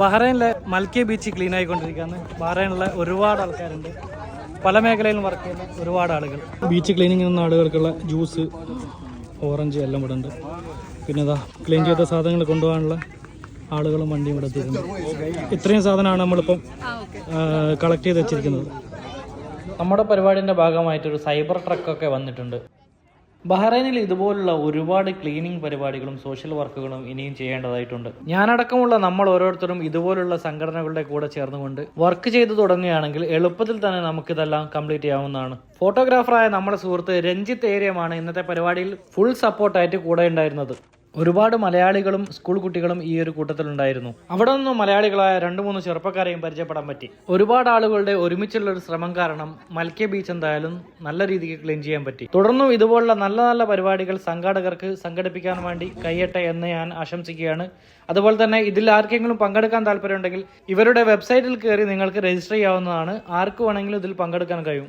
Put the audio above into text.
ബഹ്റൈനിലെ മൽക്കെ beach clean ആയിക്കൊണ്ടിരിക്കുകയാണ്. ബഹ്റൈനിലെ ഒരുപാട് ആൾക്കാരുണ്ട്, പല മേഖലയിലും വർക്ക് ചെയ്യുന്ന ഒരുപാട് ആളുകൾ. ബീച്ച് ക്ലീനിങ് ചെയ്യുന്ന ആളുകൾക്കുള്ള ജ്യൂസ്, ഓറഞ്ച് എല്ലാം ഇവിടെ ഉണ്ട്. പിന്നെ ഇതാ ക്ലീൻ ചെയ്ത സാധനങ്ങൾ കൊണ്ടുപോകാനുള്ള ആളുകളും വണ്ടിയും ഇവിടെ എത്തിയിട്ടുണ്ട്. ഇത്രയും സാധനമാണ് നമ്മളിപ്പം കളക്ട് ചെയ്ത് വെച്ചിരിക്കുന്നത്. നമ്മുടെ പരിപാടിൻ്റെ ഭാഗമായിട്ടൊരു സൈബർ ട്രക്കൊക്കെ വന്നിട്ടുണ്ട്. ബഹ്റൈനിൽ ഇതുപോലുള്ള ഒരുപാട് ക്ലീനിങ് പരിപാടികളും സോഷ്യൽ വർക്കുകളും ഇനിയും ചെയ്യേണ്ടതായിട്ടുണ്ട്. ഞാനടക്കമുള്ള നമ്മൾ ഓരോരുത്തരും ഇതുപോലുള്ള സംഘടനകളുടെ കൂടെ ചേർന്നുകൊണ്ട് വർക്ക് ചെയ്തു തുടങ്ങുകയാണെങ്കിൽ എളുപ്പത്തിൽ തന്നെ നമുക്കിതെല്ലാം കംപ്ലീറ്റ് ചെയ്യാവുന്നതാണ്. ഫോട്ടോഗ്രാഫറായ നമ്മുടെ സുഹൃത്ത് രഞ്ജിത്ത് ഏരിയമാണ് ഇന്നത്തെ പരിപാടിയിൽ ഫുൾ സപ്പോർട്ടായിട്ട് കൂടെ ഉണ്ടായിരുന്നത്. ഒരുപാട് മലയാളികളും സ്കൂൾ കുട്ടികളും ഈ ഒരു കൂട്ടത്തിലുണ്ടായിരുന്നു. അവിടെ നിന്നും മലയാളികളായ 2-3 ചെറുപ്പക്കാരെയും പരിചയപ്പെടാൻ പറ്റി. ഒരുപാട് ആളുകളുടെ ഒരുമിച്ചുള്ള ഒരു ശ്രമം കാരണം മൽക്കെ ബീച്ച് എന്തായാലും നല്ല രീതിക്ക് ക്ലീൻ ചെയ്യാൻ പറ്റി. തുടർന്നും ഇതുപോലുള്ള നല്ല നല്ല പരിപാടികൾ സംഘാടകർക്ക് സംഘടിപ്പിക്കാൻ വേണ്ടി കഴിയട്ടെ എന്ന് ഞാൻ ആശംസിക്കുകയാണ്. അതുപോലെ തന്നെ ഇതിൽ ആർക്കെങ്കിലും പങ്കെടുക്കാൻ താല്പര്യമുണ്ടെങ്കിൽ ഇവരുടെ വെബ്സൈറ്റിൽ കയറി നിങ്ങൾക്ക് രജിസ്റ്റർ ചെയ്യാവുന്നതാണ്. ആർക്ക് വേണമെങ്കിലും ഇതിൽ പങ്കെടുക്കാൻ കഴിയും.